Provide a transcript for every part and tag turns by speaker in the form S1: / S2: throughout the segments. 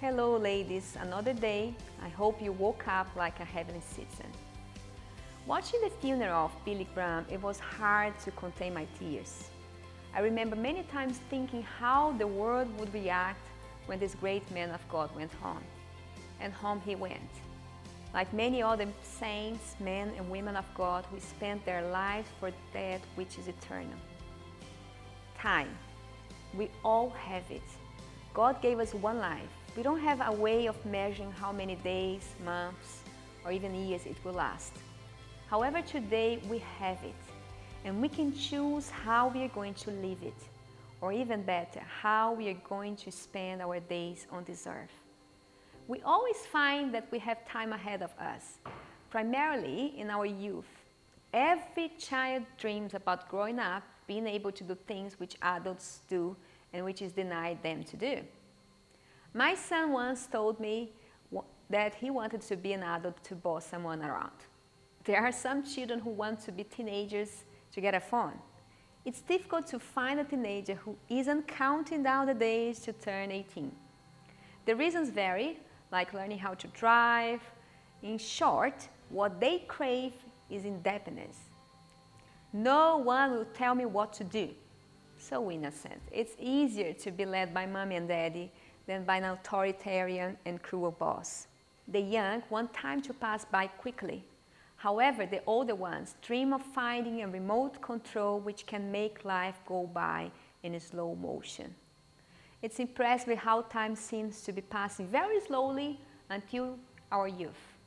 S1: Hello ladies, another day. I hope you woke up like a heavenly citizen. Watching the funeral of Billy Graham, it was hard to contain my tears. I remember many times thinking how the world would react when this great man of God went home. And home he went. Like many other saints, men and women of God who spent their lives for that which is eternal. Time. We all have it. God gave us one life. We don't have a way of measuring how many days, months, or even years it will last. However, today we have it, and we can choose how we are going to live it, or even better, how we are going to spend our days on this earth. We always find that we have time ahead of us, primarily in our youth. Every child dreams about growing up, being able to do things which adults do and which is denied them to do. My son once told me that he wanted to be an adult to boss someone around. There are some children who want to be teenagers to get a phone. It's difficult to find a teenager who isn't counting down the days to turn 18. The reasons vary, like learning how to drive. In short, what they crave is independence. No one will tell me what to do. So innocent. It's easier to be led by mommy and daddy than by an authoritarian and cruel boss. The young want time to pass by quickly. However, the older ones dream of finding a remote control which can make life go by in slow motion. It's impressive how time seems to be passing very slowly until our youth.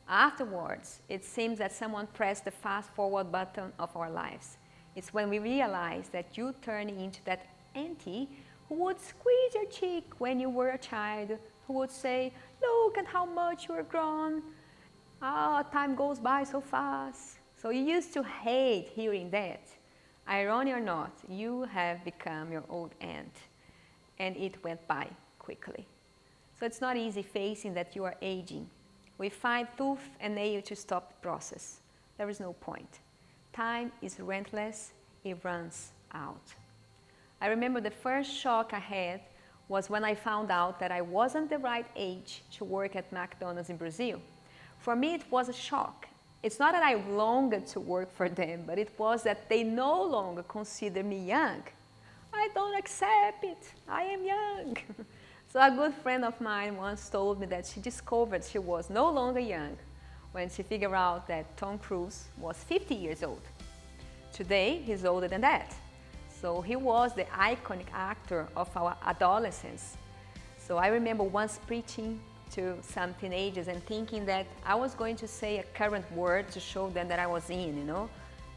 S1: Afterwards, it seems that someone pressed the fast forward button of our lives. It's when we realize that you turn into that auntie who would squeeze your cheek when you were a child, who would say, "Look at how much you're grown. Ah, time goes by so fast." So you used to hate hearing that. Irony or not, you have become your old aunt, and it went by quickly. So it's not easy facing that you are aging. We find tooth and nail to stop the process. There is no point. Time is relentless, it runs out. I remember the first shock I had was when I found out that I wasn't the right age to work at McDonald's in Brazil. For me, it was a shock. It's not that I longed to work for them, but it was that they no longer consider me young. I don't accept it. I am young. So a good friend of mine once told me that she discovered she was no longer young when she figured out that Tom Cruise was 50 years old. Today, he's older than that. So he was the iconic actor of our adolescence. So I remember once preaching to some teenagers and thinking that I was going to say a current word to show them that I was in.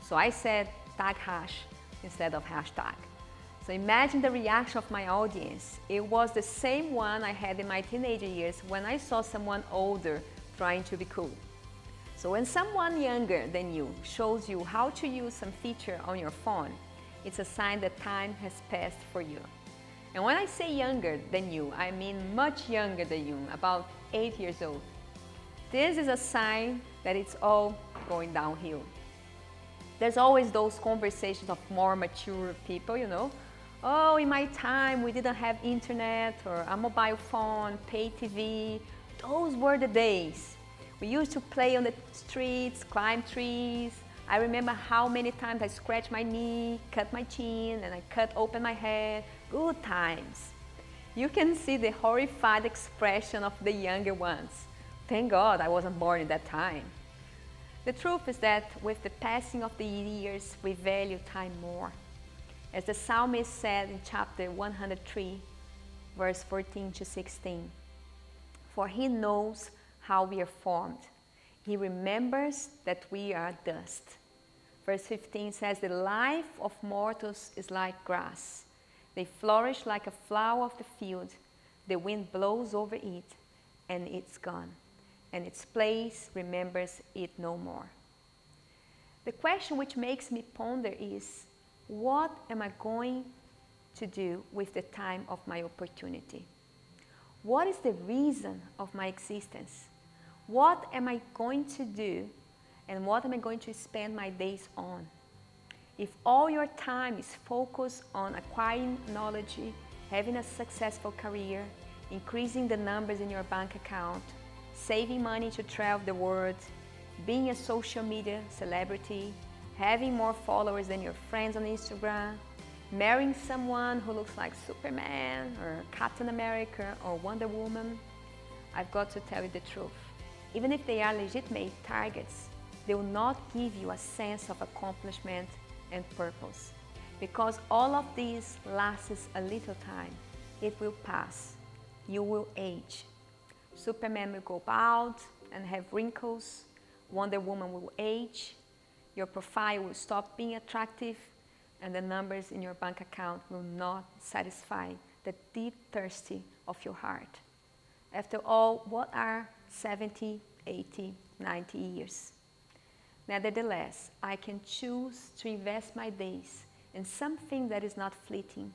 S1: So I said tag hash instead of hashtag. So imagine the reaction of my audience. It was the same one I had in my teenager years when I saw someone older trying to be cool. So when someone younger than you shows you how to use some feature on your phone, it's a sign that time has passed for you. And when I say younger than you, I mean much younger than you, about 8 years old. This is a sign that it's all going downhill. There's always those conversations of more mature people. Oh, in my time we didn't have internet or a mobile phone, pay TV. Those were the days. We used to play on the streets, climb trees. I remember how many times I scratched my knee, cut my chin, and I cut open my head. Good times. You can see the horrified expression of the younger ones. Thank God I wasn't born in that time. The truth is that with the passing of the years, we value time more. As the psalmist said in chapter 103, verse 14 to 16, "For he knows how we are formed. He remembers that we are dust." Verse 15 says, "The life of mortals is like grass. They flourish like a flower of the field. The wind blows over it, and it's gone, and its place remembers it no more." The question which makes me ponder is, what am I going to do with the time of my opportunity? What is the reason of my existence? What am I going to do, and what am I going to spend my days on? If all your time is focused on acquiring knowledge, having a successful career, increasing the numbers in your bank account, saving money to travel the world, being a social media celebrity, having more followers than your friends on Instagram, marrying someone who looks like Superman or Captain America or Wonder Woman. I've got to tell you the truth. Even if they are legitimate targets, they will not give you a sense of accomplishment and purpose. Because all of this lasts a little time. It will pass. You will age. Superman will go bald and have wrinkles. Wonder Woman will age. Your profile will stop being attractive, and the numbers in your bank account will not satisfy the deep thirsty of your heart. After all, what are 70, 80, 90 years? Nevertheless, I can choose to invest my days in something that is not fleeting.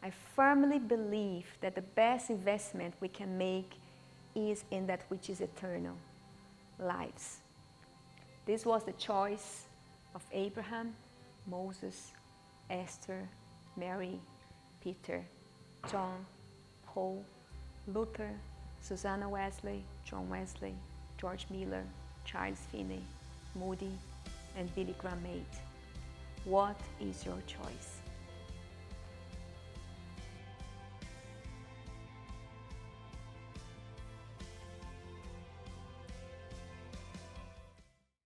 S1: I firmly believe that the best investment we can make is in that which is eternal, lives. This was the choice of Abraham, Moses, Esther, Mary, Peter, John, Paul, Luther, Susanna Wesley, John Wesley, George Miller, Charles Finney, Moody, and Billy Graham made. What is your choice?